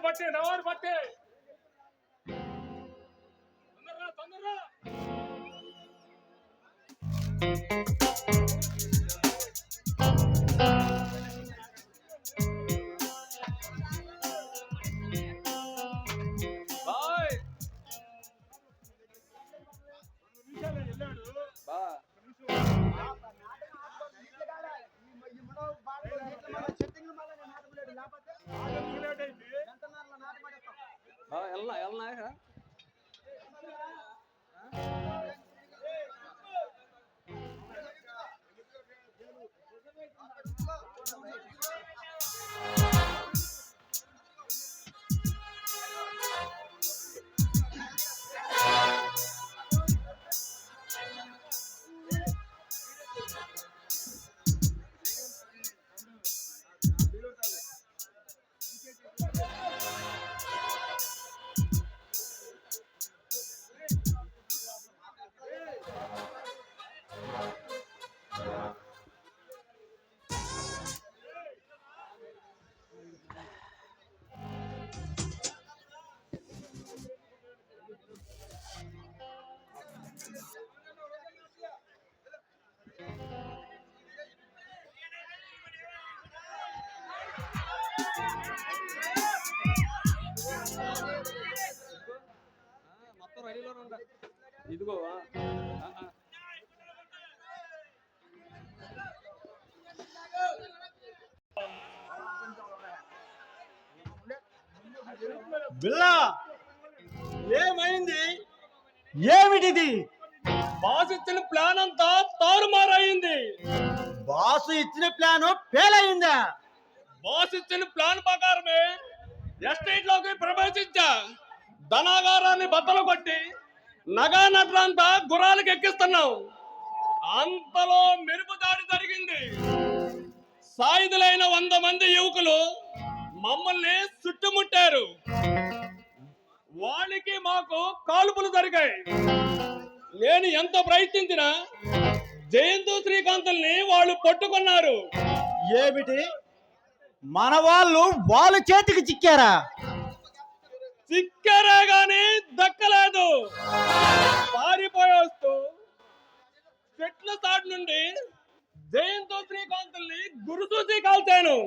పట్టే తొందరగా మొత్తం రెడీలో ఇదిగో బిల్లా ఏమైంది? ఏమిటిది? బాస్ ఇచ్చిన ప్లాన్ అంతా తారుమారైంది. బాసు ఇచ్చిన ప్లాన్ ఫెయిల్ అయిందా? బాస్ ఇచ్చిన ప్లాన్ ప్రకారమే ఎస్టేట్ లోకి ప్రవేశించా. ధనాగారాన్ని బద్దలు కొట్టి నగా నట్లంతా గుర్రాలకు ఎక్కిస్తున్నాం. అంతలో మెరుపు దాడి జరిగింది. సాయుధులైన 100 మంది యువకులు మమ్మల్ని చుట్టుముట్టారు. వాళ్ళకి మాకు కాల్పులు జరిగాయి. నేను ఎంత ప్రయత్నించినా జయంతు శ్రీకాంతుల్ని వాళ్ళు పట్టుకున్నారు. ఏమిటి? మన వాళ్ళ చేతికి చిక్కారా? చిక్కారే గాని దక్కలేదు. పారిపోయేస్తూ చెట్ల చాటు నుండి జయంతు శ్రీకాంతుల్ని గురుసూసి కాల్చాను.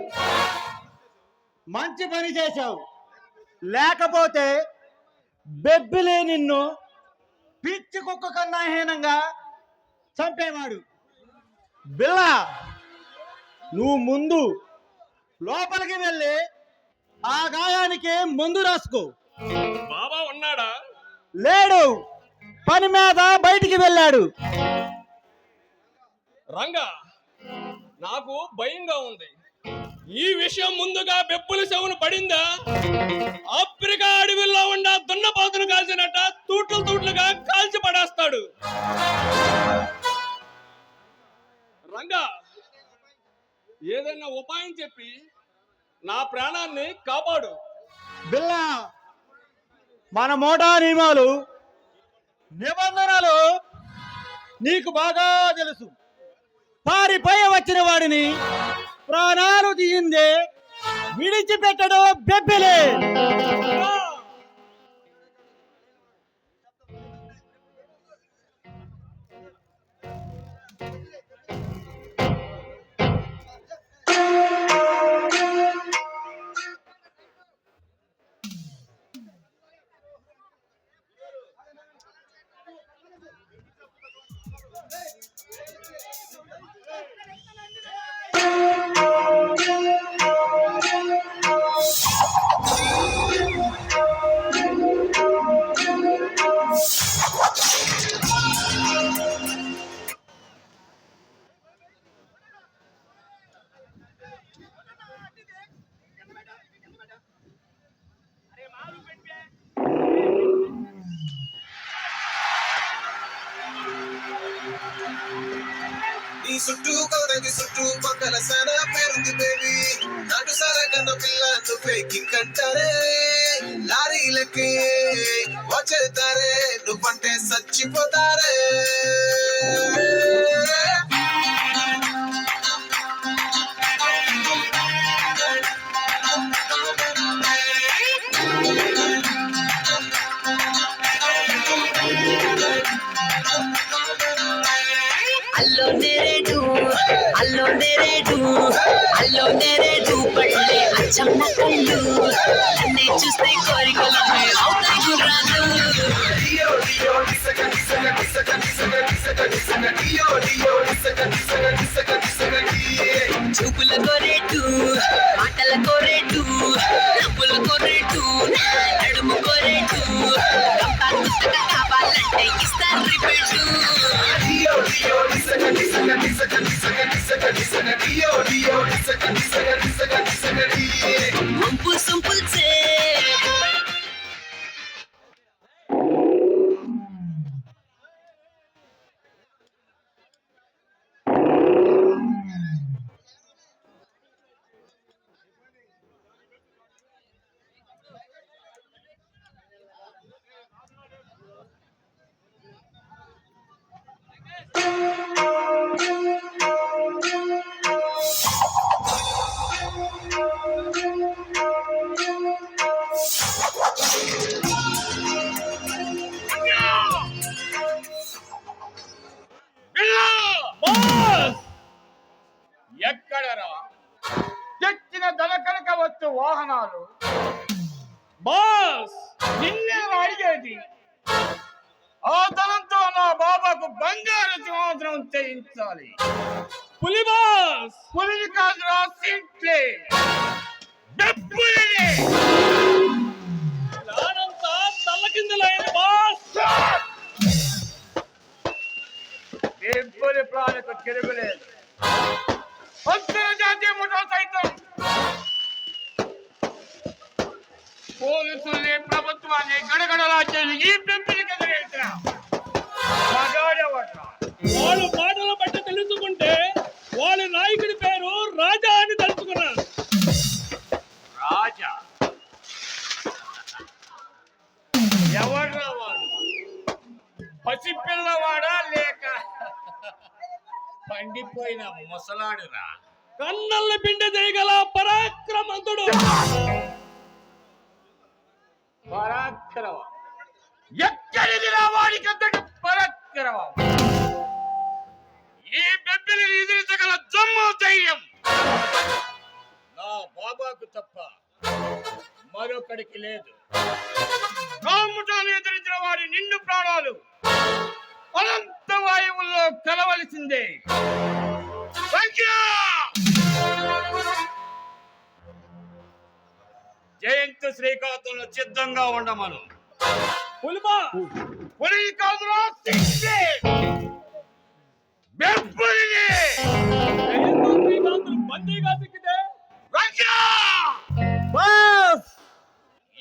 మంచి పని చేశావు. లేకపోతే బెబ్బిలే నిన్ను పిచ్చి కుక్క కన్నా హీనంగా చంపేవాడు. బిల్లా, నువ్వు ముందు లోపలికి వెళ్ళి ఆ గాయానికి మందు రాసుకో. బాబా ఉన్నాడా? లేడు, పని మీద బయటికి వెళ్ళాడు. రంగా, నాకు భయంగా ఉంది. ఈ విషయం ముందుగా బెప్పుల చెవును పడిందా ఆఫ్రికా అడవిలో ఉన్న దున్నపోతును కాల్చినట్ట తూట్లుగా కాల్చి పడేస్తాడు. రంగా, ఏదైనా ఉపాయం చెప్పి నా ప్రాణాన్ని కాపాడు. బిల్లా, మన మోటా నిబంధనలు నీకు బాగా తెలుసు. పారిపోయి వచ్చిన వాడిని ప్రాణాలు తీయిందే విడిచిపెట్టడం బెబ్బిలే. ఈ చుట్టూ కొరగి చుట్టూ పక్కల సన పేరుంది బేబీ. నాటు సర కన్న పిల్ల నువ్వే కిక్కంటారే. లారీలకి వచ్చేతారే, నువ్వంటే చచ్చిపోతారే. అల్లోనే రేటు పళ్ళే అచ్చం నా కళ్ళు నన్నే చూస్తే కోరికలు అవుతాయి గుర్రాలు చూపులకో రేటు మాటలకో రేటు డబ్బులకో రేటు నడుముకో రేటు కావాలంటే ఇస్తారు రిపేటు ముంపు సుంపుల్సే ఎక్కడరా తెచ్చిన ధనకనక వస్తు వాహనాలు బాస్? నిన్నే అడిగేది ఆ ధనంతో నా బాబాకు బంగారు సింహాసనం చేయించాలి. పులి బాస్? పులిని కాదురా సింట్లే డబ్బులిని. ప్రాణంతా తల్లకిందులైంది బాస్. డబ్బులి ప్రాణకు తిరుగులేదు. అంతర్జాతీయ ముఠా సైతం పోలీసుల్ని ప్రభుత్వాన్ని గడగడలా చేసి ఈ పెంపికి ఎదురేసిన మగాడెవడ్రా? వాళ్ళు మాటలు బట్టి తెలుసుకుంటే వాళ్ళ నాయకుడి పేరు రాజా అని తెలుసుకున్నాను. రాజా ఎవడ్రా వాడు? పసిపిల్లవాడా లేక పండిపోయిన ముసలాడురా? కన్నల్ని పిండి చేయగల పరాక్రమంతుడు. పరాక్రమం ఎక్కడిది రా వాడికి అంతటి పరాక్రమం? ఈ బెబ్బిని ఎదిరించగల జమ్ము ధైర్యం నా బాబాకు తప్ప మరొకడికి లేదు. రాముటాను ఎదిరించిన వారి నిండు ప్రాణాలు అనంత వాయువుల్లో కలవలసిందే. జయంతి శ్రీకాకుళంలో సిద్ధంగా ఉండమను. పులిమా పులి కాదురా సింహే. బెబ్బులిని. బందీగా సిక్కితే బాస్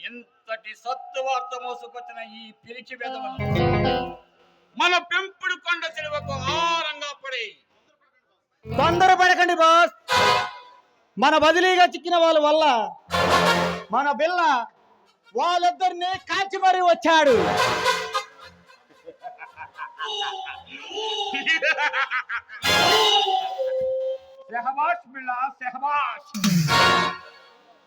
ఇంతటి సత్తు వార్త మోసుకొచ్చిన ఈ పిలిచి వెదవను మన పెంపుడు కొండ సిలువకు ఆరంగా పడి తొందరపడకండి బాస్. మన బదిలీగా చిక్కిన వాళ్ళ వల్ల మన బిల్ల వాళ్ళిద్దరిని కాల్చి మరీ వచ్చాడు. సెహబాష్ బిళ్ళ సెహబాష్.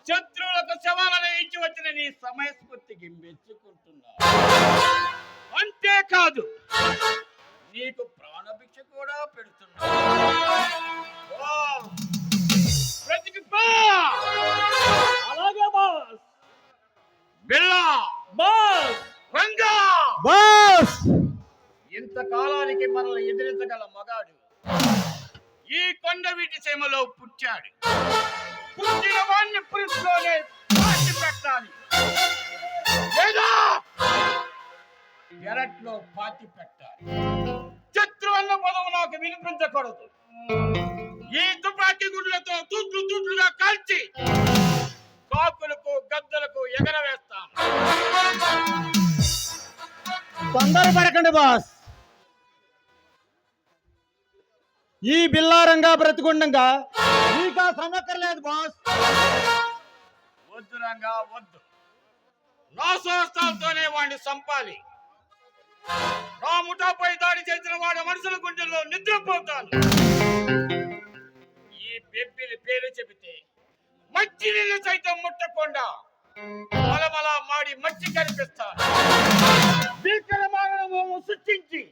శత్రువులకు శవాలను ఇచ్చి వచ్చిన నీ సమయస్ఫూర్తికి మెచ్చుకుంటున్నా. అంతేకాదు నీకు ప్రాణభిక్ష కూడా పెడుతున్నా. బ్రతికిపో. అలాగే బాస్. బిళ్ళ బాస్ రంగా బాస్ ఇంతకాలానికి మనల్ని ఎదిరించగల మగాడు ఈ కొండవీటి సీమలో పుట్టాడు. పుట్టిన వాడిని పురుషులోనే పాతి పెట్టాలి, లేదా ఎరట్లో పాతి పెట్టాలి. శత్రు అన్న పదము నాకు వినిపించకూడదు. ఈ తుపాకీ గుడ్లతో తుడ్లుగా కాల్చి కాకులకు గద్దలకు ఎగరవేస్తాం. తొందరపడకండి బాస్. ఈ బిల్లారంగా బ్రతికుండగా ఇంకా సమక్కర్లేదు బాస్. వద్దు రంగా వద్దు. నా స్వస్థాలతోనే వాడిని సంపాలి. నా ముఠాపై దాడి చేసిన వాడి మనుషుల గుండెల్లో నిద్రపోతాను. ఈ బెబ్బిలి పేరు చెబితే మచ్చి నీళ్ళు సైతం ముట్టకుండా మలమల మాడి మచ్చి కనిపిస్తాను. భీకరమైన సృష్టించి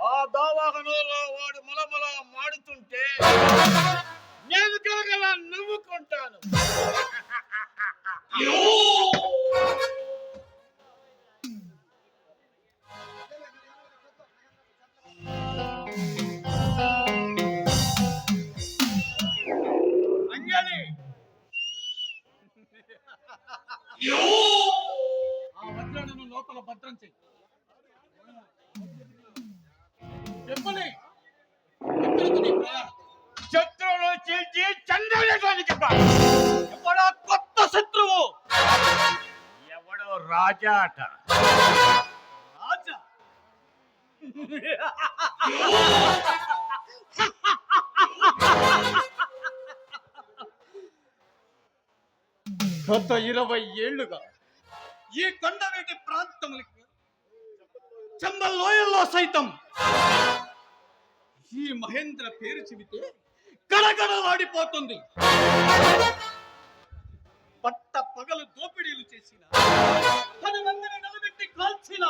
ఆ దావాహనంలో వాడు మలమల మాడుతుంటే నేను కలగల నవ్వుకుంటాను. అంజలి, ఆ వజ్రాలను లోపల భద్రం చెయ్యి. చెప్పలే ఎక్కడికి నీ ప్రయాణం? శత్రువులు చీల్చి చంద్రదేశానికి ఎవడా కొత్త శత్రువు? ఎవడో రాజా అట. రాజా? గత 20 ఏళ్లుగా ఈ కొండవీటి ప్రాంతములకు చంబల్లోయల్లో సైతం ఈ మహేంద్ర పేరు చెబితే గడగడలాడిపోతుంది. పట్ట పగలు దోపిడీలు చేసిన, 10 మందిని నిలబెట్టి కాల్చిన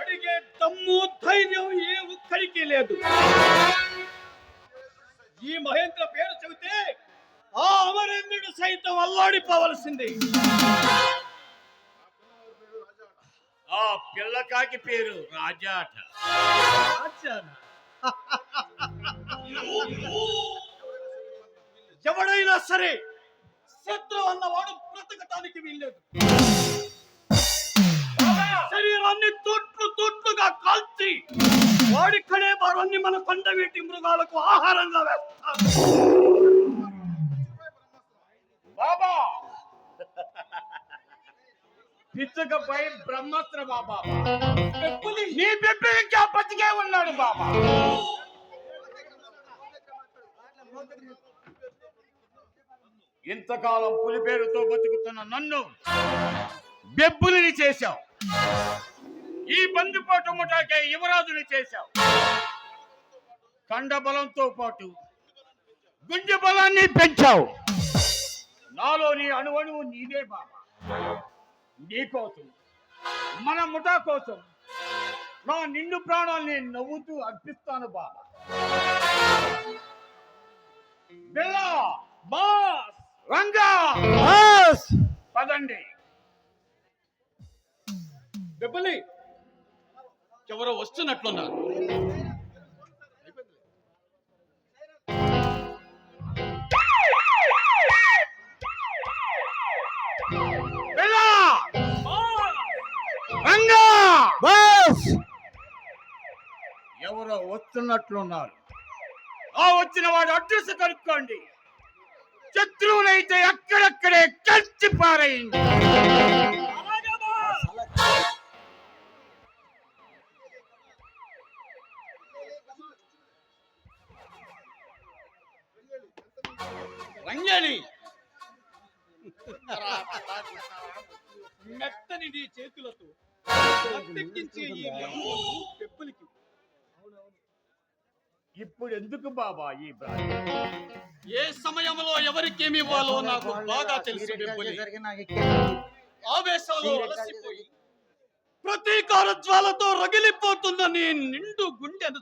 అడిగే దమ్ము ధైర్యం ఏ ఒక్కరికి లేదు. ఈ మహేంద్ర పేరు చెబితే ఆ అమరేంద్రుడు సైతం అల్లాడిపోవలసింది. ఆ పిల్లకాకి పేరు రాజా అట. రాజానా? ఎవడైనా సరే శత్రువు అన్నవాడు బ్రతకటానికి వీల్లేదు. శరీరాన్ని తూట్లుగా కాల్చి వాడి కళేబారాన్ని మన కొండవీటి మృగాలకు ఆహారంగా వేస్తారు. బాబా, పిచ్చుకపై బ్రహ్మాస్త్ర బాబా. నీ బిడ్డ ఇంకా బతికే ఉన్నాడు బాబా. ఇంతకాలం పులి పేరుతో బతుకుతున్న నన్ను బెబ్బులిని చేశావు. ఈ బందిపోటు ముఠాకే యువరాజుని చేశావు. కండ బలంతో పాటు గుండె బలాన్ని పెంచావు. నాలోని అణువణువు నీదే బాబా. నీ కోసం, మన ముఠా కోసం నా నిండు ప్రాణాల్ని నవ్వుతూ అర్పిస్తాను బాబా. బిల్లా, బాస్, రంగా, పదండి. బెబ్బలి, ఎవరో వస్తున్నట్లున్నారు. బిల్లా, రంగా, ఎవరో వస్తున్నట్లున్నారు. ఆ వచ్చిన వాడు అడ్రస్ కనుక్కోండి. శత్రువులైతే అక్కడక్కడే కలిసి పారేయండి. రంజని, మెత్తని నీ చేతులతో మత్తెక్కించే ఈ పెప్పులకి ఇప్పుడు ఎందుకు బాబా ఈ బ్రాండ్? ఏ సమయంలో ఎవరికేమి ఇవ్వాలో నాకు బాగా తెలుసు. బెబ్బులి, ఆవేశంలో అలసిపోయి ప్రతీకార జ్వాలతో రగిలిపోతున్న నీ నిండు గుండెను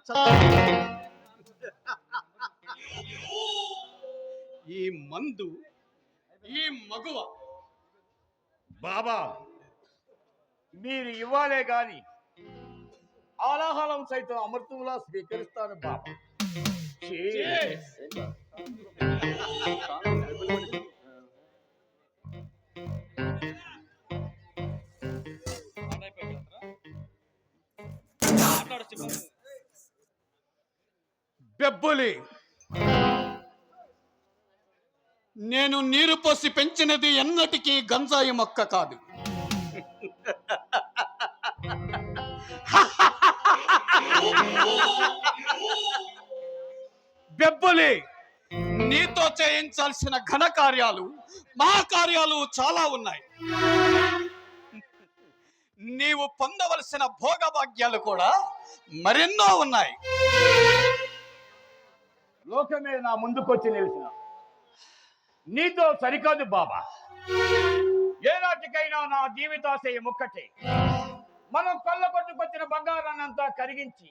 ఈ మందు, ఈ మగువ బాబా, మీరు ఇవ్వాలే గాని ఆలాహలం సైతం అమృతంలా స్వీకరిస్తాను బాబా. బెబ్బులి, నేను నీరు పోసి పెంచినది ఎన్నటికీ గంజాయి మొక్క కాదు. బెబ్బులి, నీతో చేయించాల్సిన ఘన కార్యాలు, మహాకార్యాలు చాలా ఉన్నాయి. నీవు పొందవలసిన భోగభాగ్యాలు కూడా మరెన్నో ఉన్నాయి. లోకమే నా ముందుకొచ్చి నిలిచిన నీతో సరికాదు బాబా. ఏనాటికైనా నా జీవితాశయం ఒక్కటే, మనం కొల్లగొట్టుకొచ్చిన బంగారాన్ని అంతా కరిగించి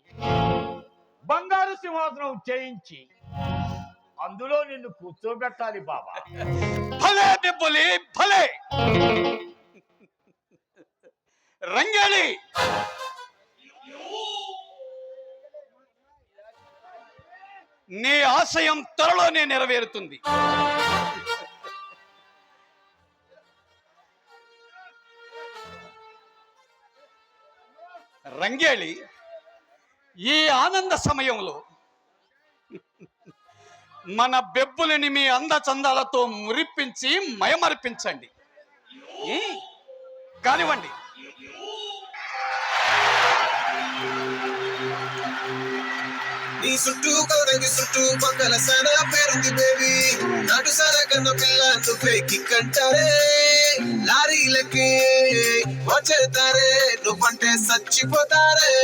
బంగారు సింహాసనం చేయించి అందులో నిన్ను కూర్చోబెట్టాలి బాబా. భలే బిబ్బులి భలే. రంగేళి, నీ ఆశయం త్వరలోనే నెరవేరుతుంది. రంగేళి, ఈ ఆనంద సమయంలో మన బెబ్బులని మీ అందచందాలతో మురిపించి మయమరిపించండి. కానివ్వండి. నీ చుట్టూ కౌరంగి చుట్టూ పక్కల సానా పేరుంది బేబీ. నాటు సారా కన్న పిల్ల నువ్వే కిక్కంటారే. లారీలకి వచ్చేతారే, నువ్వంటే చచ్చిపోతారే.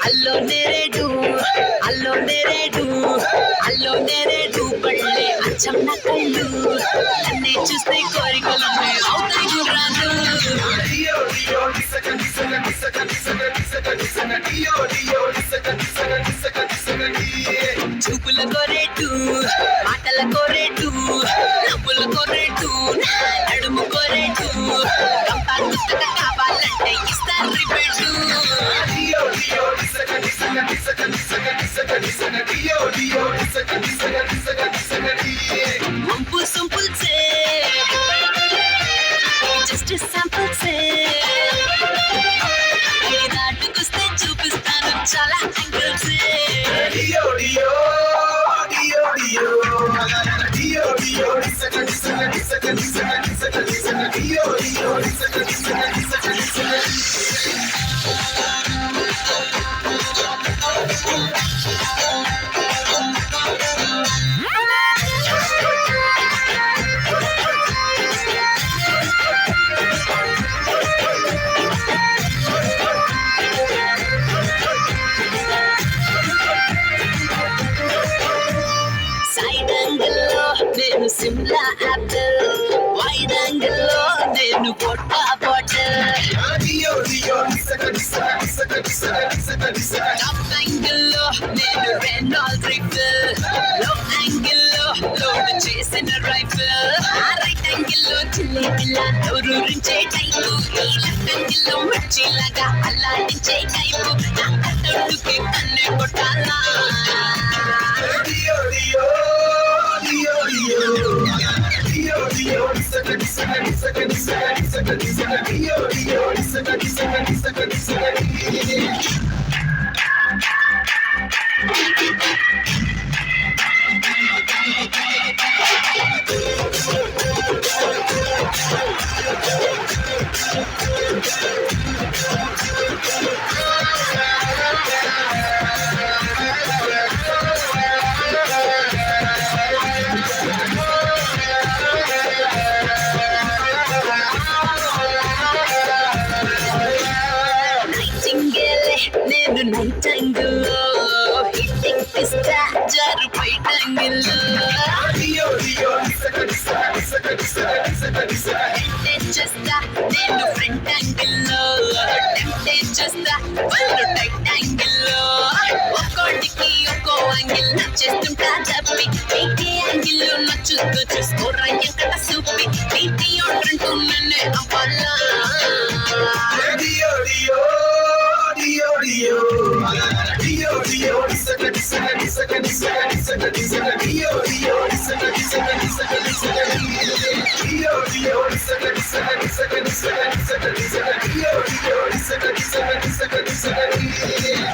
అల్లో నేరేడు అల్లో నేరేడు అల్లో నేరేడు పళ్ళే అచ్చం నా కళ్ళు నన్నే చూస్తే కోరికలు అవుతాయి గుర్రాలు. డియో డియో డిసక డిసక డిసక డిసక డిసక డిసక డియో డియో డిసక డిసక డిసక డిసక డియే. చూపుల కోరేటు మాటల కోరేటు నవ్వుల కోరేటు నడుము కోరేటు కంపా గుత్తగా కావాలంటే ఇస్తారు రిపేటు. డియో డియో డిసక డిసక డిసక డిసక డిసక డిసక డియో డియో డిసక డిసక డిసక డిసక డియే. వంపు సొంపుల్ సే జస్ట్ శాంపుల్ సే దాటుకొస్తే చూపిస్తాను చాలా యాంగిల్స్. డియో డియో డియో డియో డియో డియో డిసక డిసక డిసక డిసక డిసక డిసక డియో డియో డిసక డిసక డిసక డిసక సైడ్ యాంగిల్లో నేను సిమ్లా యాపిల్, వైడ్ యాంగిల్లో నేను పొట్టా బాటిల్, డియో డియో డిసక డిసక డిసక డిసక డిసక డిసక టాప్ యాంగిల్లో నేను రెనాల్డ్ రైఫిల్, లో యాంగిల్లో లోడ్ చేసిన రైఫిల్, రైట్ యాంగిల్లో చిల్లేదిలా నోరూరించే టైపు, ఈ లెఫ్ట్ యాంగిల్లో మిర్చిలాగా అల్లాడించే టైపు, నా కట్టొట్టుకి కన్నే కొట్టాలా. డియో డియో డియో డియో డియో డియో డిసక డిసక డిసక డిసక డిసక డిసక డియో డియో డిసక డిసక డిసక డిసక డియే. నైటింగేలే నేను నైట్ యాంగిల్లో హిట్టింగ్ పిస్తా జారు బయట యాంగిల్లో, డియో డియో డిసక డిసక డిసక డిసక డిసక డిసక టెంప్టేట్ చేస్తా నేను ఫ్రంట్ యాంగిల్లో, టెంప్టేట్ చేస్తా వాళ్ళు టైట్ యాంగిల్లో, ఒక్కోటికి ఒక్కో యాంగిల్ నచ్చేస్తుంటా చెప్పి, నీటి యాంగిల్లో నచ్చుతూ చూసుకోరా ఎక్కడ చూపి, నీటి ఆర్డర్ నన్నే అవ్వాలా. డియో డియో డియో డియో డియో డియో డిసక డిసక డిసక డిసక డిసక డిసక డియో డియో డిసక డిసక డిసక డిసక డియో డియో డిసక డిసక డిసక డిసక డిసక డిసక డియో డియో డిసక డిసక డిసక డిసక డియే.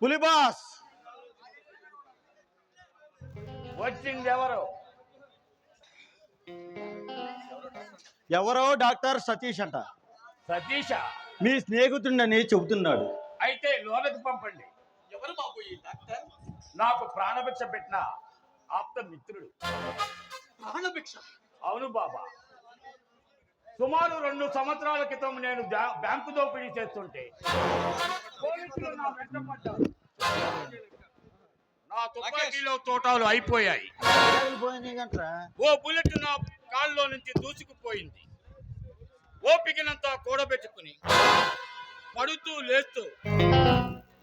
పులిబాస్ వచ్చింది ఎవరు? ఎవరో డాక్టర్ సతీష్ అంట, సతీష మీ స్నేహితుడిని చెబుతున్నాడు. అయితే లోనకి పంపండి. ఎవరు బాబు ఈ డాక్టర్? నాకు ప్రాణభిక్ష పెట్టిన ఆప్త మిత్రుడు. ప్రాణభిక్ష? అవును బాబా. సుమారు 2 సంవత్సరాల క్రితం నేను బ్యాంకు దోపిడీ చేస్తుంటే పోలీసులు నా వెంట పడ్డారు. నా తుపాకీలో తోటాలు అయిపోయాయి. ఓ బుల్లెట్ నా కాళ్ళలో నుంచి దూసుకుపోయింది. ఓపికనంతా కూడబెట్టుకుని పడుతూ లేస్తూ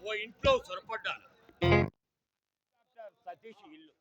ఓ ఇంట్లో సొరపడ్డాను. సతీష్ ఇల్లు.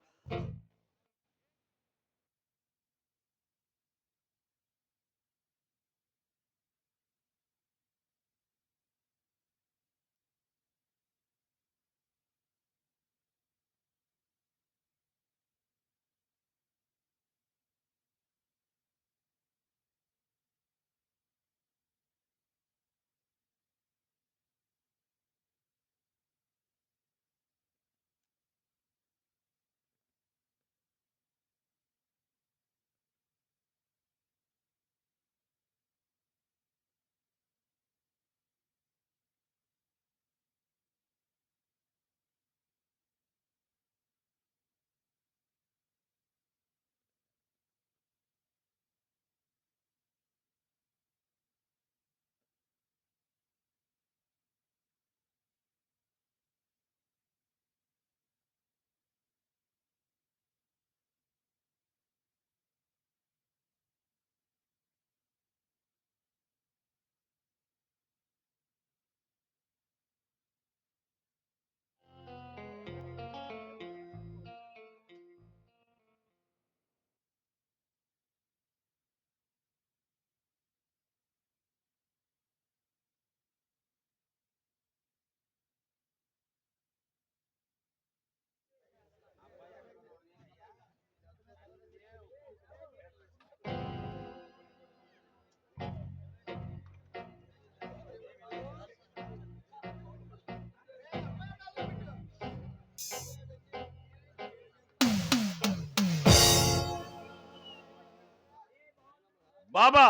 బాబా,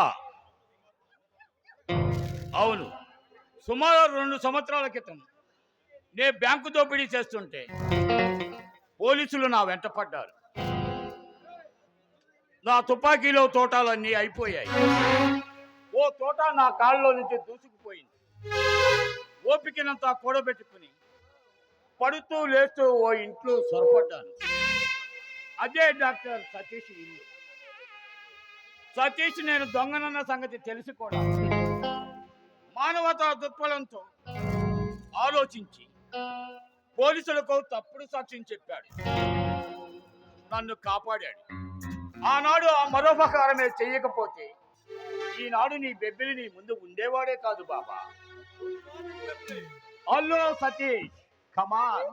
అవును, సుమారు 2 సంవత్సరాల క్రితం నేను బ్యాంకు దోపిడీ చేస్తుంటే పోలీసులు నా వెంట పడ్డారు. నా తుపాకీలో తోటాలన్నీ అయిపోయాయి. ఓ తోట నా కాళ్ళలో నుంచి దూసుకుపోయింది. ఓపికనంతా కూడబెట్టుకుని పడుతూ లేస్తూ ఓ ఇంట్లో సొరపడ్డాను. అదే డాక్టర్ సతీష్ ఇల్లు. సతీష్ నేను దొంగనన్న సంగతి తెలిసి కూడా మానవతా దృక్పథంతో ఆలోచించి పోలీసులకు తప్పుడు సాక్ష్యం చెప్పాడు. నన్ను కాపాడాడు. ఆనాడు ఆ మరోపకారమే చెయ్యకపోతే ఈనాడు నీ బెబ్బిలి నీ ముందు ఉండేవాడే కాదు బాబా. హలో సతీష్, కమాన్.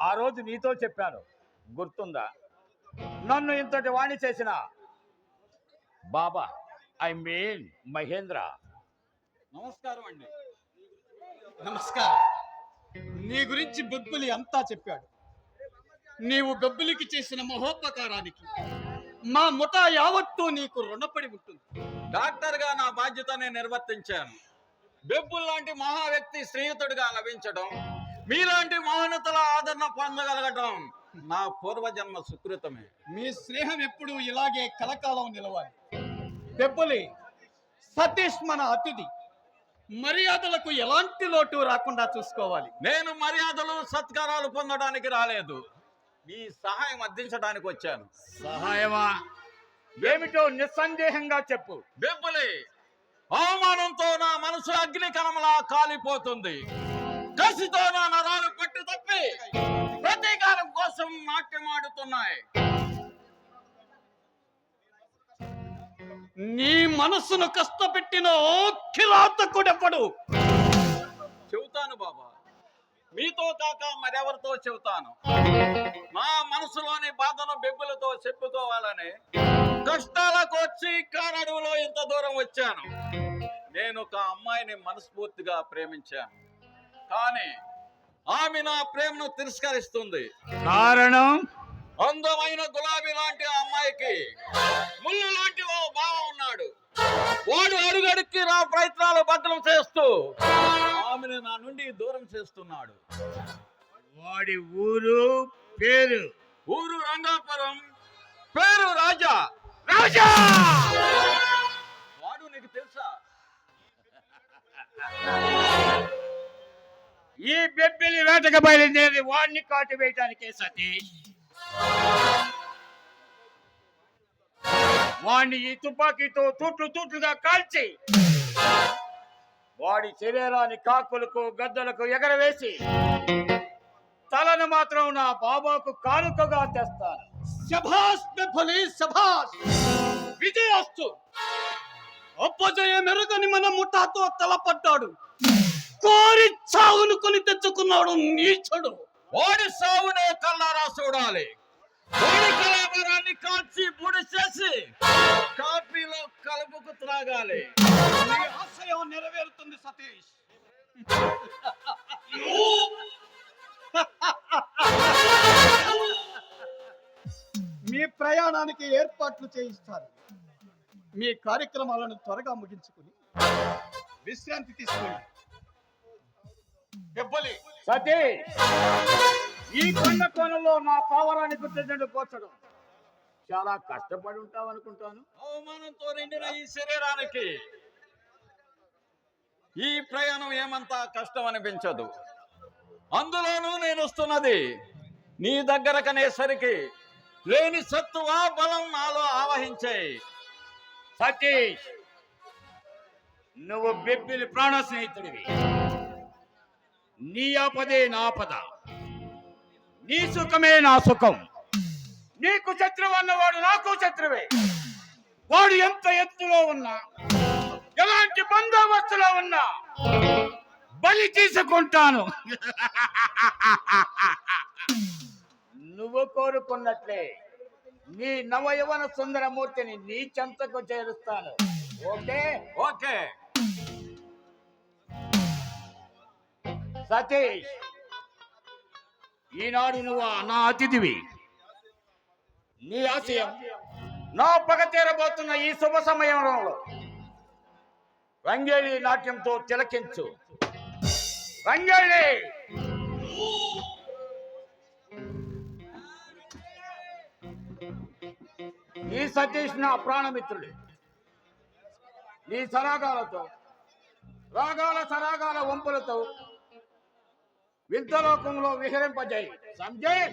ఆ రోజు నీతో చెప్పాను, గుర్తుందా? నన్ను ఇంతటి వాణి చేసిన బాబా, ఐ మీన్ మహేంద్ర. నమస్కారం అండి. నమస్కారం. నీ గురించి బెబ్బులి అంతా చెప్పాడు. నీవు బెబ్బులికి చేసిన మహోపకారానికి మా ముఠా యావత్తూ నీకు రుణపడి ఉంటుంది. డాక్టర్గా నా బాధ్యతని నిర్వర్తించాను. బెబ్బుల్ లాంటి మహా వ్యక్తి స్నేహితుడిగా లభించడం, మీలాంటి మహోన్నతుల ఆదరణ పొందగలగడం నా పూర్వజన్మ సుకృతమే. మీ స్నేహం ఎప్పుడు ఇలాగే కలకాలం నిలవాలి. బెబ్బులి, సతీష్ మన అతిథి. మర్యాదలకు ఎలాంటి లోటు రాకుండా చూసుకోవాలి. నేను మర్యాదలు సత్కారాలు పొందడానికి రాలేదు, మీ సహాయం అందించడానికి వచ్చాను. సహాయమా? ఏమిటో నిస్సందేహంగా చెప్పు. బెబ్బులి, అవమానంతో నా మనసు అగ్ని కణంలా కాలిపోతుంది. కసితో నా నరాలు పట్టు తప్పి ప్రతీకారం కోసం నాట్యమాడుతున్నాయి. నీ మనస్సును కష్టపెట్టిన కిరాతకుడెప్పుడు? చెబుతాను బాబా, మీతో కాక మరెవరితో చెబుతాను. నా మనసులోని బాధను బెబ్బులతో చెప్పుకోవాలని కష్టాలకు వచ్చి కారడువులో ఇంత దూరం వచ్చాను. నేను ఒక అమ్మాయిని మనస్ఫూర్తిగా ప్రేమించాను, కానీ ఆమె నా ప్రేమను తిరస్కరిస్తుంది. కారణం? అందమైన గులాబీ లాంటి ఆ అమ్మాయికి ముళ్ళు లాంటి ఓ బావ ఉన్నాడు. వాడు అడుగడుక్కి నా ప్రయత్నాలు భద్రం చేస్తూ ఆమెను నా నుండి దూరం చేస్తున్నాడు. వాడి ఊరు పేరు ఊరు రంగాపురం, పేరు రాజా. రాజా. వాడు నీకు తెలుసా? ఈ బెబ్బిలి వేటకు బయలుదేరి వాడిని కాటు వేయటానికే సతీష్. వాడిని ఈ తుపాకీతో తూట్లుగా కాల్చి వాడి శరీరాన్ని కాకులకు గద్దలకు ఎగరవేసి తలను మాత్రం నా బాబాకు కానుకగా తెస్తాను. శభాష్ పెప్పలి, శభాష్. విజయాస్తు. అప్పజయ మెరుగని మన ముఠాతో తలపడ్డాడు. కోరి చావును కొని తెచ్చుకున్నాడు నీచుడు. వాడి సావునే కల్లారా చూడాలి. వాడి కళాభరాన్ని కాల్చి బుడి చేసి కాఫీలో కలుపుకు త్రాగాలి. నీ ఆశయం నెరవేరుతుంది సతీష్. మీ ప్రయాణానికి ఏర్పాట్లు చేయిస్తారు. మీ కార్యక్రమాలను త్వరగా ముగించుకుని విశ్రాంతి తీసుకోండి. దెబ్బలి సతీష్, ఈ కొండ కోణంలో నా పావరాన్ని గుర్తించడం కోసడం చాలా కష్టపడి ఉంటావు అనుకుంటాను. అవమానంతో నిండిన ఈ శరీరానికి ఈ ప్రయాణం ఏమంతా కష్టం అనిపించదు. అందులోనూ నేను వస్తున్నది నీ దగ్గరకనేసరికి లేని సత్తువా బలం నాలో ఆవహించాయి. సతీష్, నువ్వు బెబ్బిలి ప్రాణ స్నేహితుడివి. నీ ఆపదే నా ఆపద, నీ సుఖమే నా సుఖం. నీకు శత్రువు అన్నవాడు నాకు శత్రువే. వాడు ఎంత ఎత్తులో ఉన్నా, ఎలాంటి బందోబస్తులో ఉన్నా బలి తీసుకుంటాను. నువ్వు కోరుకున్నట్లే నీ నవయవన సుందరమూర్తిని నీ చెంతకు చేరుస్తాను. ఓకే? ఓకే. సతీష్, ఈనాడు నువ్వు నా అతిథివి. నీ ఆశయం నా పగ తీరబోతున్న ఈ శుభ సమయంలో రంగేళి నాట్యంతో తిలకించు. రంగేళి. ఈ సతీష్ నా ప్రాణమిత్రుడు. నీ సరాగాలతో, రాగాల సరాగాల వంపులతో వింతలోకంలో విహరింపజేయి. సంజయ్.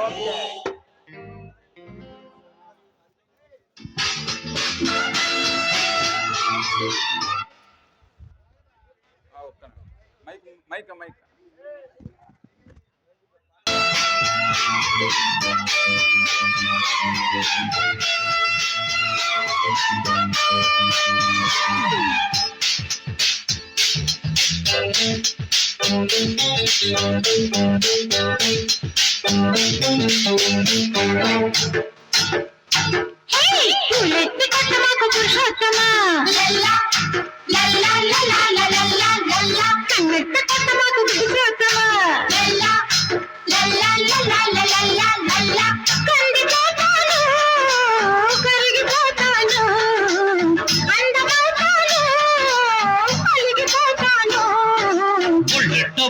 ఓకే. మైక మైక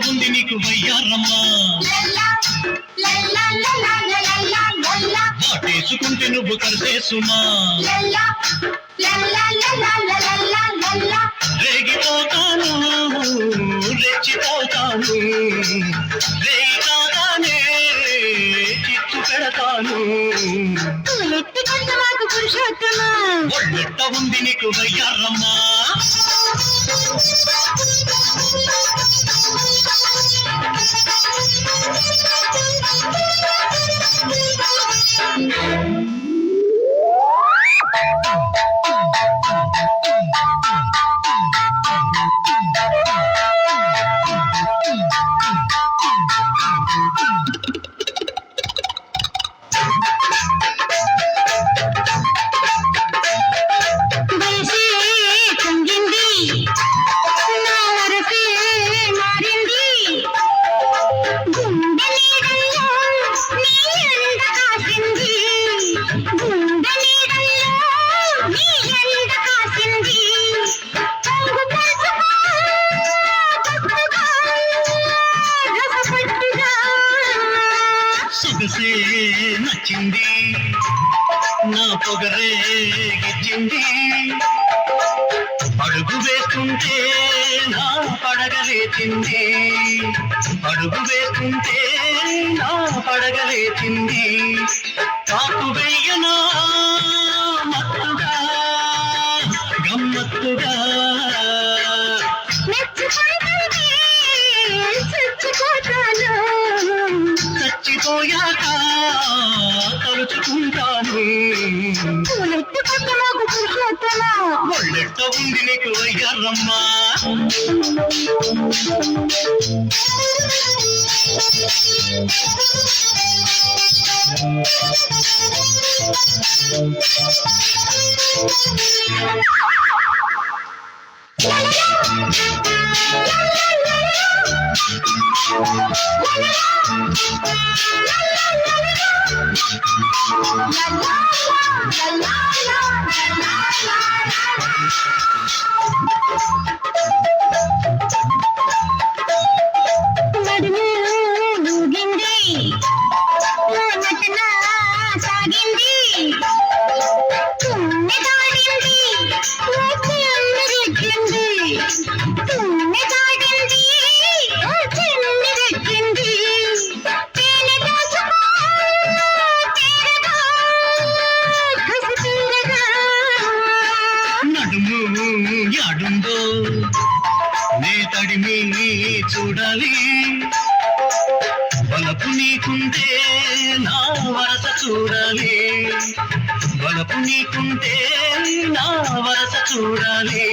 ఉంది నీకు వయ్యారమ్మా, వాటేసుకుంటే నువ్వు కరిసేసుమా, రేగిపోతాను రెచ్చిపోతాను, రేగానే చిత్తు పెడతాను. ఒళ్ళెట్ట ఉంది నీకు వయ్యారమ్మా. పడగలేచింది అడుగు వేస్తుంటే నా పడగలేచింది కాకు వెయ్యనా మత్తుగా గమ్మత్తుగా చచ్చిపోయాక తలుచుకుంటాను ఒళ్ళెట్ట ఉంది నీకు వయ్యారమ్మా యాడుందో నే తడిమి చూడాలి బలపు నీకుంటే నా వరస చూడాలి బలపు నీకుంటే నా వరస చూడాలి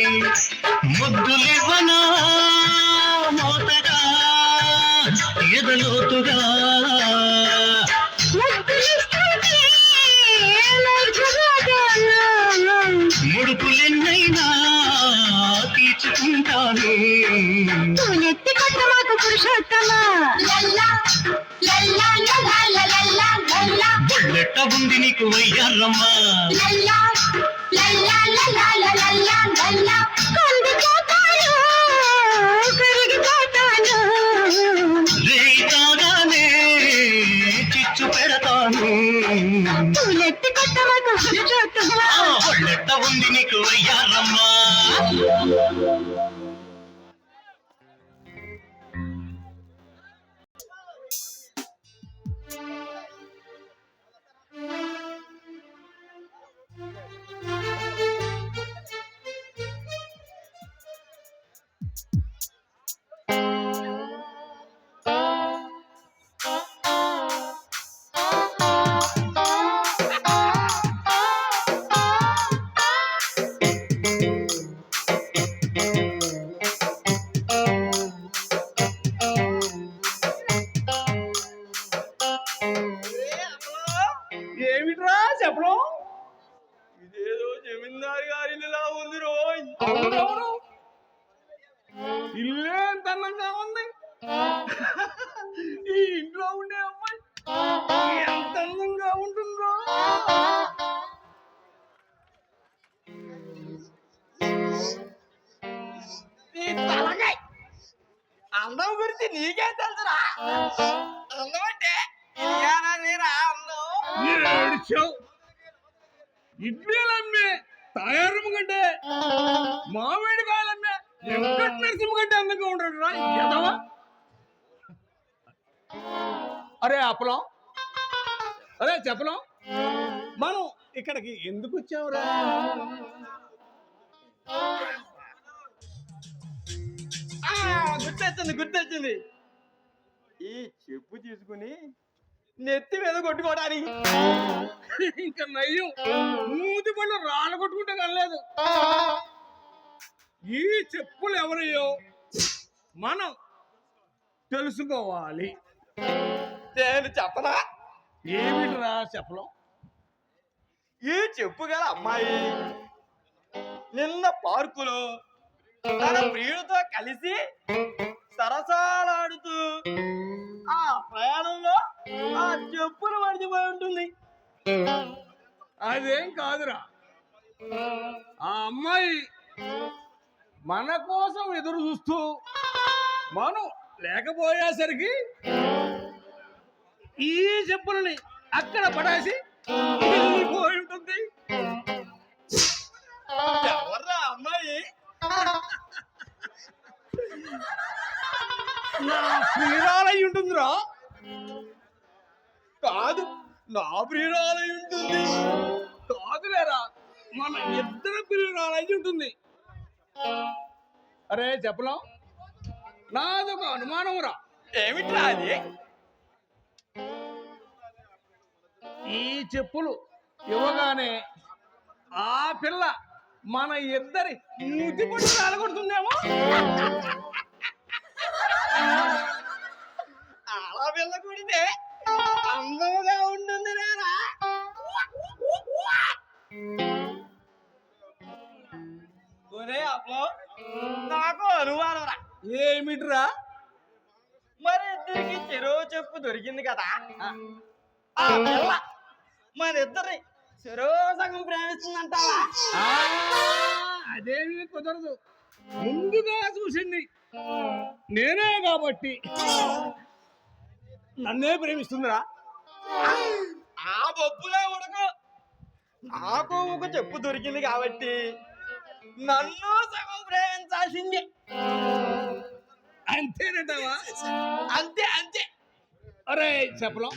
ముద్దులివ్వనా మోతగా ఎదలోతుగా ముడుపులెన్నైనా తీర్చుకుంటాను బొల్లెట్ట ఉంది నీకు వయ్యారమ్మా రేతాగానే చిచ్చు పెడతాను బొల్లెట్ట ఉంది నీకు వయ్యారమ్మా ఏమిట్రా చెప్పడం? ఇదేదో జమీందారు గారి ఇల్లులా ఉంది రోయ్. అవునవును, ఇల్లే ఎంత అందంగా ఉంది. ఈ ఇంట్లో ఉండే అమ్మాయి ఎంత అందంగా ఉంటుందో. ఈ తలకాయ అందం గురించి నీకే తెలుసురా. అందం అంటే ఇడ్లీలమ్మే తయారమ్మ కంటే మామిడి కాయలమ్మే వెంకట నరసింహ కంటే అందంగా ఉంటాడు రా ఎదవా. అరే అప్పలం, అరే చెప్పలం, మనం ఇక్కడికి ఎందుకు వచ్చావురా? గుర్తొచ్చింది. ఈ చెప్పు తీసుకుని నెత్తి మీద కొట్టుకోవడానికి. ఇంకా నయ్యం మూతి పళ్ళు రాళ్ళు కొట్టుకుంటే కనలేదు. ఈ చెప్పులు ఎవరయ్యో మనం తెలుసుకోవాలి. నేను చెప్పనా? ఏమిటిరా చెప్పలం? ఈ చెప్పు గల అమ్మాయి నిన్న పార్కులో తన ప్రియుడితో కలిసి సరసాలాడుతూ ఆ ప్రయాణంలో ఆ చెప్పులు మర్చిపోయి ఉంటుంది. అదేం కాదురా, ఆ అమ్మాయి మన కోసం ఎదురు చూస్తూ మనం లేకపోయేసరికి ఈ చెప్పులని అక్కడ పడేసి వెళ్ళిపోయి ఉంటుంది. ఎవర్రా అమ్మాయి? నా ప్రియురాలై ఉంటుందిరా. కాదు, నా ప్రియురాలై ఉంటుంది. కాదులేరా, మన ఇద్దరు ప్రియురాలై ఉంటుంది. అరే చెప్పలం, నాదొక అనుమానం రా. ఏమిట్రా అది? ఈ చెప్పులు ఇవ్వగానే ఆ పిల్ల మన ఇద్దరి ముద్దు పట్టు రాలగొడుతుందేమో. అలా వెళ్ళకూడితే అందముగా ఉంటుంది లేరా? ఒరే అప్పుడు నాకు అనుమానం రా. ఏమిట్రా? మరి ఇద్దరికి చెరువు చెప్పు దొరికింది కదా, ఆ పిల్ల మన ఇద్దరి చెరువు సగం ప్రేమిస్తుందంటావా? అదేమి కుదరదు. ముందుగా చూసింది నేనే కాబట్టి నన్నే ప్రేమిస్తుందిరా. ఆ బొప్పులే ఉడకు, నాకు ఒక చెప్పు దొరికింది కాబట్టి నన్ను సగం ప్రేమించాల్సిందే. అంతేనంటావా? అంతే అంతే. అరే చెప్పలో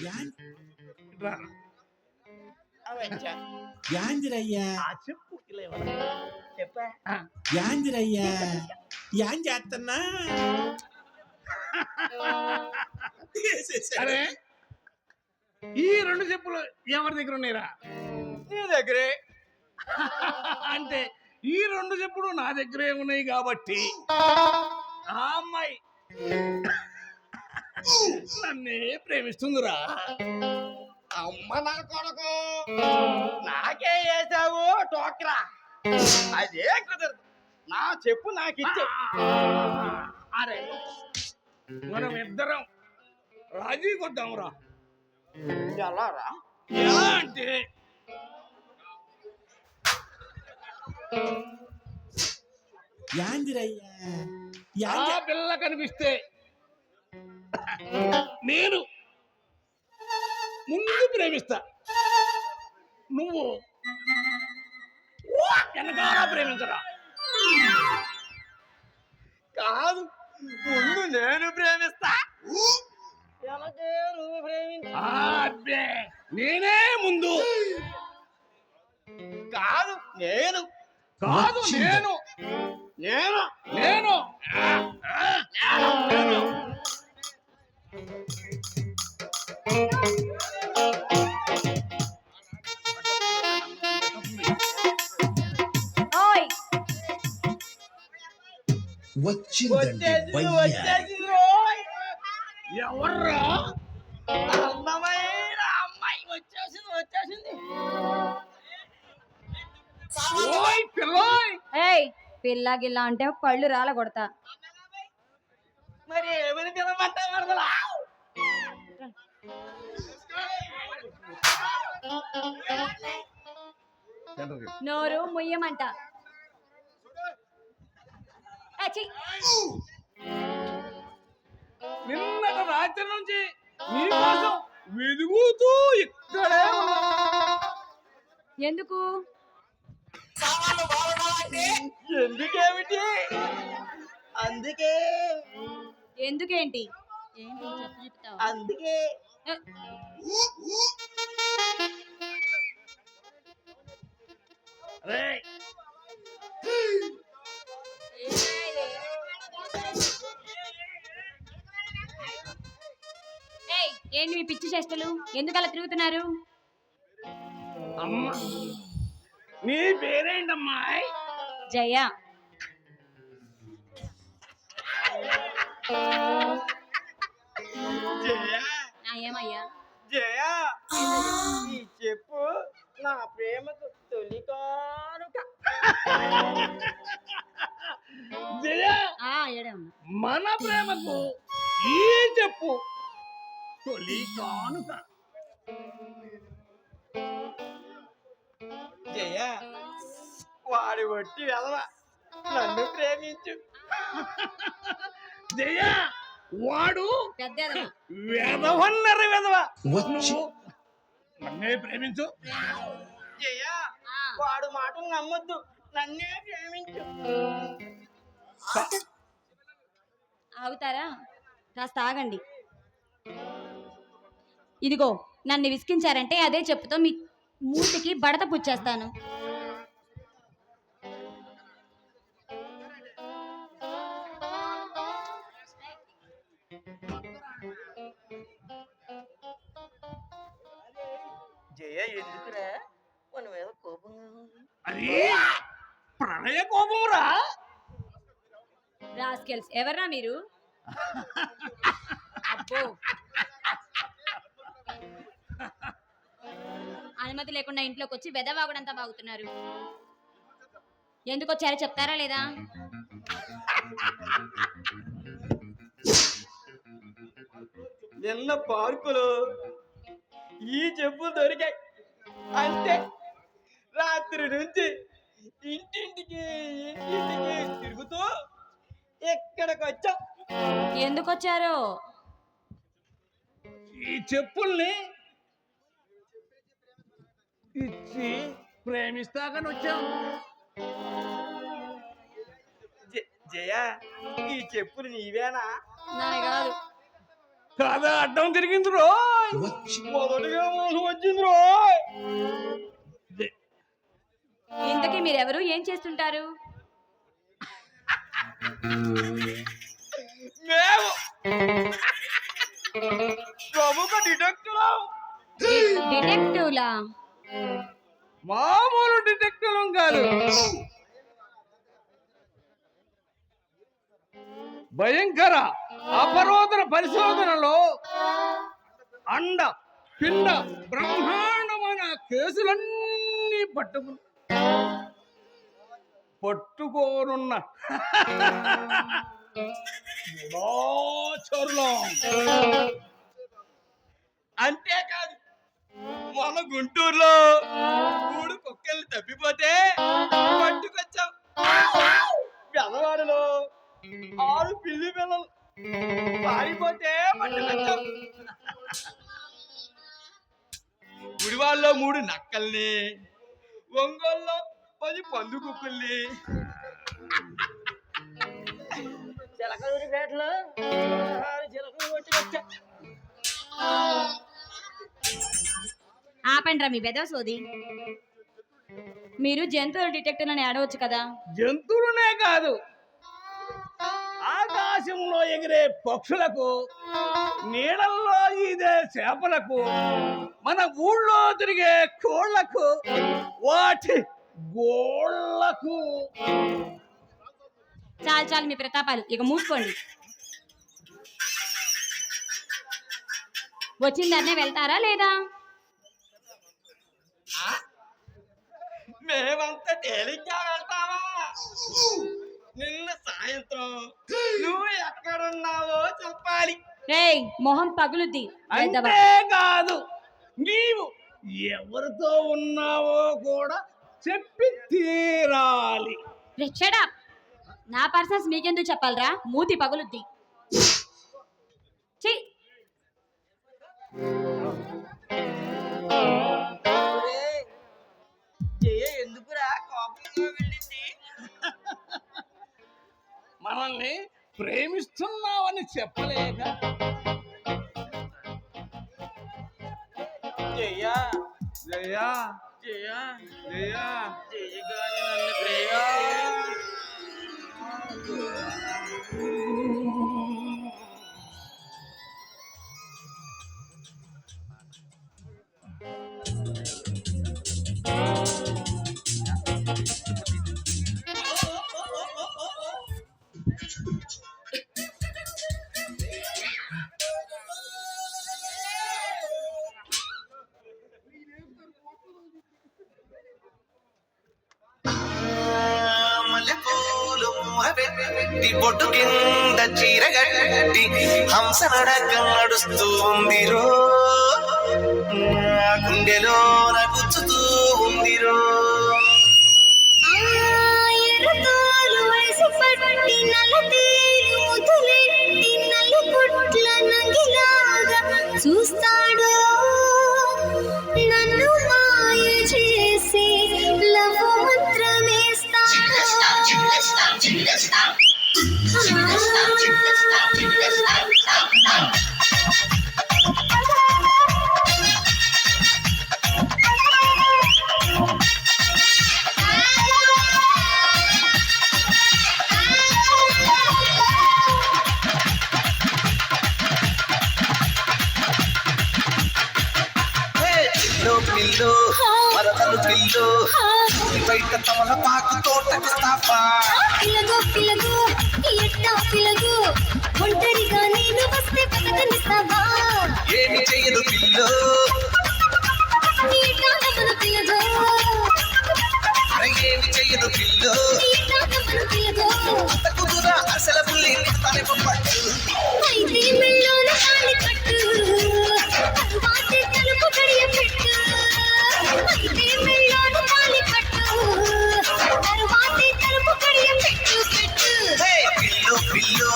యాందిరయ్యా ఆ చెప్పు ఇలా ఇవ్వరా? చెప్పా యాందిరయ్యా యాన్ చేస్తున్నా అరే ఈ రెండు చెప్పులు ఎవరి దగ్గర ఉన్నాయిరా? నీ దగ్గరే. అంటే ఈ రెండు చెప్పులు నా దగ్గరే ఉన్నాయి కాబట్టి ఆ అమ్మాయి నన్నే ప్రేమిస్తుందిరా. అమ్మ నా కొడుకు, నాకే వేసావు టోక్రా. అదే కుదరదు. నా చెప్పు నాకు ఇచ్చే. అరే మనం ఇద్దరం రాజీ కొద్దాంరా. ఎలారా? ఎలా అంటే యాందిరయ్యా ఆ పిల్ల కనిపిస్తే నేను ముందు ప్రేమిస్తా, నువ్వు వెనకాల ప్రేమించరా. కాదు, ముందు నేను ప్రేమిస్తా, ఎలాగే నువ్వు ప్రేమించు. అబ్బే నేనే ముందు. కాదు నేను, కాదు నేను నేను నేను నేను. ఓయ్ వచ్చిందండి వయ్యా వచ్చేసింది రోయ్. ఎవర్రా? అందమైన అమ్మాయి వచ్చేసింది వచ్చేసింది. ఓయ్ పిల్లోయ్, ఏయ్ పిల్ల గిల్ల అంటే పళ్ళు రాల కొడతా. మరి ఏమని పిలవమంటా వరదలా? నోరు ముయ్యమంట. ఛీ, నిన్నటి రాత్రి నుంచి నీ కోసం వెదుగుతూ ఇక్కడే ఉన్నా. ఎందుకు? ఎందుకేమిటి? అందుకే ఎందుకేంటి? ఏంటి చెప్పు చెప్తావా? అందుకే ఏ, రేయ్, ఏయ్ ఏంటి మీ పిచ్చి చేష్టలు? ఎందుకు అలా తిరుగుతున్నారు? అమ్మ నీ పేరేంటమ్మాయ్? జయ. జయ ఏమయ్యా? జయ, ఈ చెప్పు నా ప్రేమకు తొలి కానుక. జయ, ఏడే ఉన్నా. మన ప్రేమకు ఈ చెప్పు తొలి కానుక. జయ, వాడి వట్టి వెదవ నన్ను ప్రేమించు. జయ, వాడు పెద్ద ఎదవ. వెదవన్నర వెదవ. వచ్చి నువ్వు నన్నే ప్రేమించు. జయ, వాడు మాటలు నమ్మొద్దు, నన్నే ప్రేమించు. ఆగుతారా? కాస్త ఆగండి. ఇదిగో నన్ను విసికించారంటే అదే చెప్పుతో మీ మూతికి బడత పుచ్చేస్తాను. జయ ఎందుకురా మన మీద కోపంగా ఉంది? అది ప్రణయ కోపమురా. రాస్కెల్స్, ఎవర్రా మీరు? అబ్బో, అనుమతి లేకుండా ఇంట్లోకి వచ్చి వెదవాగుడంతా బాగుతున్నారు. ఎందుకు వచ్చారో చెప్తారా లేదా? నిన్న పార్కులో ఈ చెప్పులు దొరికాయి అంతే. రాత్రి నుంచి ఇంటింటికి తిరుగుతూ ఎక్కడికి వచ్చాం. ఎందుకు వచ్చారో? ఈ చెప్పుల్ని ఇచ్చి ప్రేమిస్తాకని వచ్చాం. జయ, ఈ చెప్పులు నీవేనా? నావి కాదు. కాదా, అడ్డం తిరిగింది రోయ్. మొదటిగా మోసం వచ్చింది రోయ్. ఇంతకీ మీరెవరు, ఏం చేస్తుంటారు? మేము ప్రముఖ డిటెక్టివ్. డిటెక్టివ్లా? మామూలు డిటెక్టివ్ కాదు, భయంకర అపరోధన పరిశోధనలో అండ పిండ బ్రహ్మాండమైన కేసులన్నీ పట్టుకోనున్న గుడాచరులం. అంతేకాదు, మన గుంటూరులో 3 కుక్కలు తప్పిపోతే పట్టుకొచ్చాం. పెదవాడలో 6 పిల్లి పిల్లలు పారిపోతే పట్టుకొచ్చాం. గుడివాళ్ళలో 3 నక్కల్ని, ఒంగోలులో 10 పందు కుక్కల్ని, చిలకలూరిపేటలో 6 చిలకలు పట్టుకొచ్చాం. ఆపండ్రా మీ బెదవ సోది. మీరు జంతువుల డిటెక్టివ్ అని ఆడవచ్చు కదా. జంతువులనే కాదు, ఆకాశంలో ఎగిరే పక్షులకు, నీళ్ళల్లో ఈదే చేపలకు, మన ఊళ్ళో తిరిగే కోళ్లకు, వాటి గోళ్లకు. చాలు చాలు మీ ప్రతాపాలు, ఇక మూసుకోండి. వచ్చిందన్నే వెళ్తారా లేదా? మేమంతా తేలిగ్గా వెళ్తావా? నిన్న సాయంత్రం నువ్వు ఎక్కడున్నావో చెప్పాలి. రేయ్, మొహం పగులుద్ది. అంతేకాదు, నీవు ఎవరితో ఉన్నావో కూడా చెప్పి తీరాలి. Shut up. నా పర్సన్స్ మీకెందుకు చెప్పాలరా? మూతి పగులుద్ది. ఛీ, జయ ఎందుకురా కోపంగా వెళ్ళింది? మనల్ని ప్రేమిస్తున్నావని చెప్పలేక. జయ జయా జయ జయా జయ గాని నన్ను ప్రేమ. మల్లెపూలు పెట్టి బొట్టు కింద చీరగట్టి హంస నడక నడుస్తూ ఉందిరో, నా గుండెలో గుచ్చుతూ ఉందిరో. ఎర్రతోలు వయసు పట్టి నల్లతేలు ముదులెట్టి నలుగుట్ల నంగిలాగా చూస్తాడు నన్ను మాయ చేసి లవ్ మంత్రమేస్తాడు. పిల్లు వరదలు పిల్లు బయట తమలపాకు తోటకొస్తావా పిలగో పిలగో ఎట్టా పిలగో ఒంటరిగా నేను వస్తే బతకనిస్తావా ఏమి చెయ్యదు పిల్లు ఎట్టా నమ్మను పిలగో అరే ఏమి చెయ్యదు పిల్లు ఎట్టా నమ్మను పిలగో అంత కుదురా అసలు పుల్లి తానే పట్టు అయితే మెల్లోన తాళి కట్టు తరువాతే తలుపు గడియ పెట్టు అయితే మెల్లోన తాళి కట్టు తరువాతే తలుపు గడియ పెట్టు పెట్టు పిల్లు పిల్లు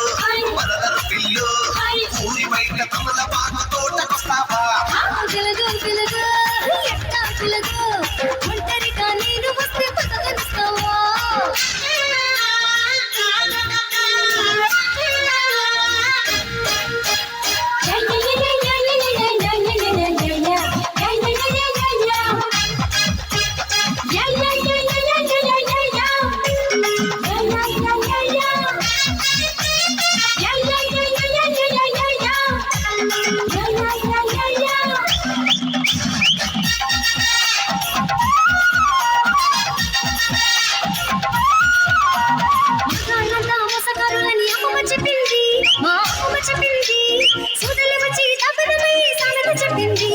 వరదలు పిల్లు ఊరి బయట తమలపాకు తోటకొస్తావా పిలగో పిలగో ఎట్టా పిలగో ఒంటరిగా నేను వస్తే బతకనిస్తావా మోసగారులని అమ్మమ్మ చెప్పింది మా అమ్మమ్మ చెప్పింది సోదరులు వచ్చి తప్పనమై సామెత చెప్పింది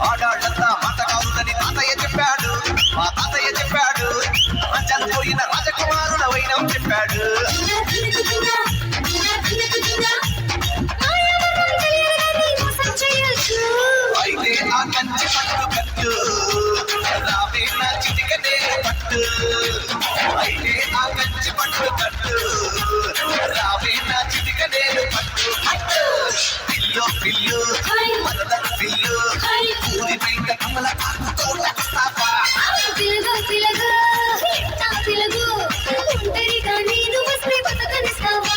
ఆడాళ్ళంతా మాటకారులని తాతయ్య చెప్పాడు మా తాతయ్య చెప్పాడు రాజ్యాలు పోయిన రాజకుమారుల వైనం చెప్పాడు అయితే ఆ కంచి పట్టు కట్టు రావే నా చిటికనే పట్టు అయితే ఆ కంచి పట్టు కట్టు రావే నా చిటికనే పట్టు పట్టు పిల్లు పిల్లు వరదలు పిల్లు ఊరి బయట కమల పాకు తోటకొస్తావా పిలగో పిలగో ఎట్టా పిలగో ఒంటరిగా నేను వస్తే బతకనిస్తావా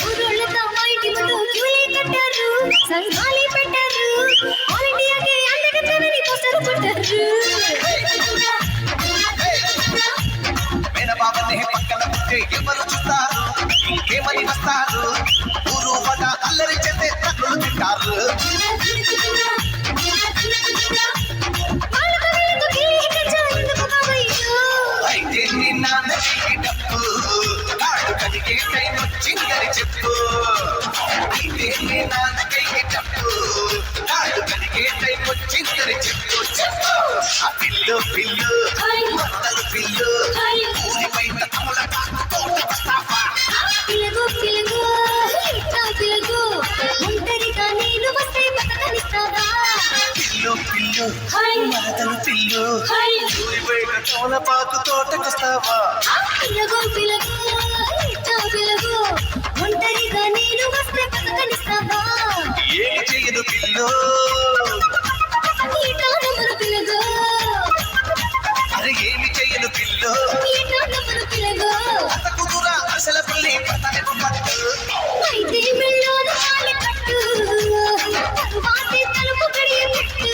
ఊరోళ్ళతో మా ఇంటి ముందు క్యూలే కట్టారు సంఘాలే పెట్టారు ఆల్ ఇండియాకి అందగత్తెనని పోస్టర్ కొట్టారు మేనబాబనే పక్కన పుట్టే ఎవరు చూస్తారు ఇంకేమని వస్తారు ఊరు పడ అల్లరి చేస్తే తక్కువ తింటారు వాళ్ళతో వీళ్ళతో గిల్లి కచ్చా ఎందుకు బాబయ్యో అయితే నీ నాన్న డప్పు కాడు కడిగే టైం వచ్చిందని చెప్పు అయితే నీ నాన్నకై డప్పు కాడు కడిగే టైం వచ్చిందని చెప్పు చెప్పు ఆ పిల్లు పిల్లు వరదలు పిల్లు ఊరి బయట తమలపాకు తోటకొస్తావా పిలగో పిలగో ఎట్టా పిలగో ఒంటరిగా నేను వస్తే బతకనిస్తావా పిల్లు పిల్లు వరదలు పిల్లు ఊరి బయట తమలపాకు తోటకొస్తావా పిలగో పిలగో ఎట్టా పిలగో ఒంటరిగా నేను వస్తే బతకనిస్తావా ఏమి చెయ్యదు పిల్లు ఎట్టా నమ్మను పిలగో అరే ఏమి చెయ్యదు పిల్లు ఎట్టా నమ్మను పిలగో అంత కుదురా అసలు పుల్లి పట్టు అయితే మెల్లోన తాళి కట్టు తరువాతే తలుపు గడియ పెట్టు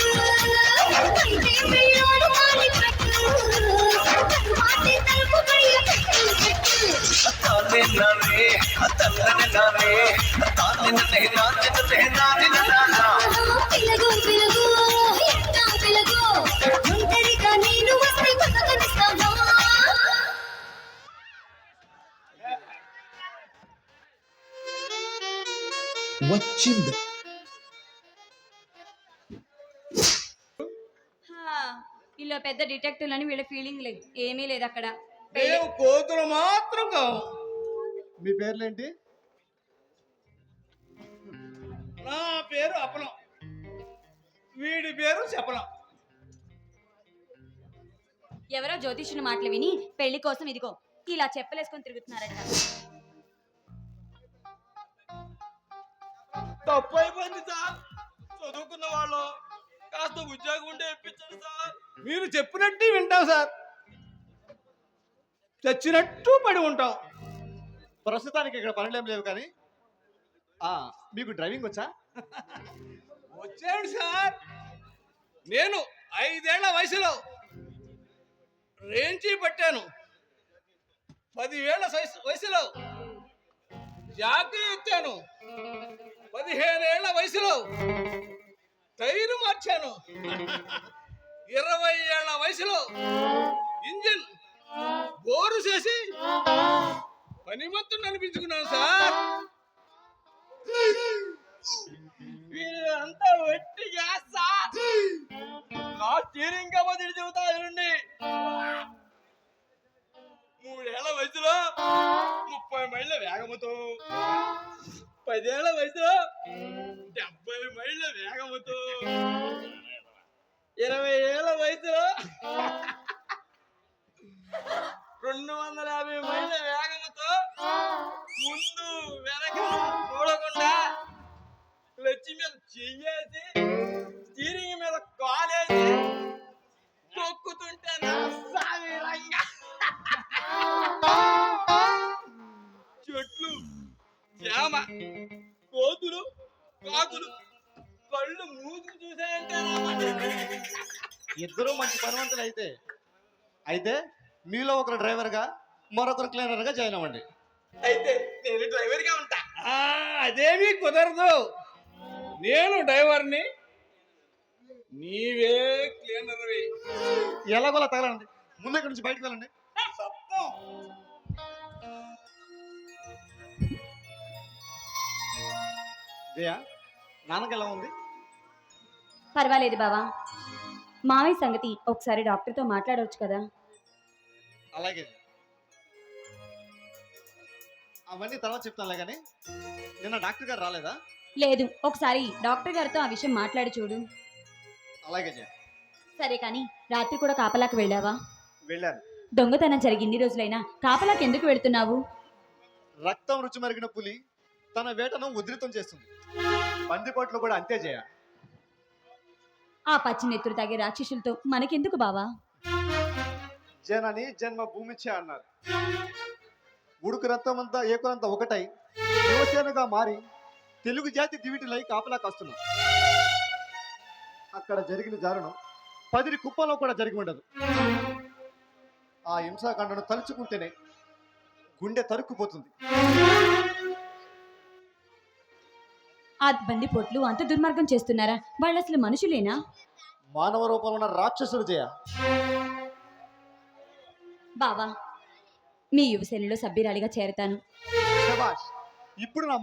అయితే మెల్లోన తాళి కట్టు తరువాతే తలుపు గడియ పెట్టు పెట్టు తానే నానే తల్లనే నానే తానే నన్నే నానే నానా పిలగో పిలగో ఎట్టా పిలగో ఒంటరిగా నేను వస్తే బతకనిస్తావా వచ్చింది ఇలా పెద్ద డిటెక్టివ్ అని వీళ్ళ ఫీలింగ్ లేదు, ఏమీ లేదు అక్కడ. మేము కోతులు మాత్రం కావు. మీ పేర్లేంటి? నా పేరు అపలం, వీడి పేరు శపలం. ఎవరో జ్యోతిష్యుని మాటలు విని పెళ్లి కోసం ఇదిగో ఇలా చెప్పలేసుకొని తిరుగుతున్నారట. తప్పు అయిపోయింది సార్. చదువుకున్న వాళ్ళు కాస్త ఉద్యోగం ఉంటే ఇప్పించండి సార్. మీరు చెప్పినట్టు వింటాం సార్, చచ్చినట్టు పడి ఉంటాం. ప్రస్తుతానికి ఇక్కడ పనులేం లేవు కానీ మీకు డ్రైవింగ్ వచ్చా? వచ్చాడు సార్. నేను 5 ఏళ్ల వయసులో రేంచి పట్టాను. 10 ఏళ్ల వయసులో జాకీ ఎత్తాను. 15 ఏళ్ల వయసులో టైరు మార్చాను. 20 ఏళ్ల వయసులో ఇంజిన్ బోరు చేసి పనిమంతుని అనిపించుకున్నాను సార్. వీళ్ళంతా ఒట్టిగా సార్. నా స్టీరింగ్ కబడ్డీ చెబుతానండి. 3 ఏళ్ల వయసులో 30 మైళ్ళ వేగముతో, 10 ఏళ్ల వయసులో 70 మైళ్ళ వేగముతో, 20 ఏళ్ల వయసులో 250 మైళ్ళ వేగముతో ముందు వెనక చూడకుండా క్లచ్ మీద చెయ్యేసి స్టీరింగ్ మీద కాలేసి తొక్కుతుంటే నా సావిరంగా చెట్లు, చేమ, కోతులు, కాకులు కళ్ళు మూసుకు చూసాయంటే ఇద్దరూ మంచి పనివంతులు అయితే మీలో ఒకరు డ్రైవర్గా మరొకరు క్లీనర్గా జాయిన్ అవ్వండి. అయితే నేను డ్రైవర్గా ఉంటా. అదేమీ కుదరదు. నేను డ్రైవర్ని, నీవే క్లీనర్వి. ఎలాగోలా తగలండి, ముందు ఇక్కడి నుంచి బయటకు వెళ్ళండి. జయ, నాన్నకి ఎలా ఉంది? పర్వాలేదు బావా. మావయ్య సంగతి ఒకసారి డాక్టర్తో మాట్లాడవచ్చు కదా. అలాగే, అవన్నీ తర్వాత చెప్తానులే కానీ నిన్న డాక్టర్ గారు రాలేదా? లేదు, ఒకసారి డాక్టర్ గారితో ఆ విషయం మాట్లాడి చూడు. అలాగే జయ. సరే కానీ రాత్రి కూడా కాపలాకి వెళ్ళావా? వెళ్ళాను. దొంగతనం జరిగి ఇన్ని రోజులైనా కాపలాకి ఎందుకు వెళుతున్నావు? రక్తం రుచి మరిగిన పులి తన వేటను ఉధృతం చేస్తుంది. బందిపోట్లు కూడా అంతే జయ. ఆ పచ్చి నెత్తురు తాగే రాక్షసులతో మనకెందుకు బావా? జనని జన్మ భూమిచ్చే అన్నారు. ఉడుకు రక్తం అంతా ఏకులంతా ఒకటై యువసేనగా మారి తెలుగు జాతి దివిటిలై కాపలా కాస్తున్నారు. అక్కడ జరిగిన దారుణం 10 కుప్పలో కూడా జరిగి ఉండదు. ఆ హింసాకాండను తలుచుకుంటేనే గుండె తరుక్కుపోతుంది. ఆ బందిపోట్లు అంత దుర్మార్గం చేస్తున్నారా? వాళ్ళు అసలు మనుషులేనా? మానవ రూపంలో ఉన్న రాక్షసులు జయ. బావా, మీ యువసేనలో సభ్యురాలిగా చేరతాను. శభాష్. ఇప్పుడు నా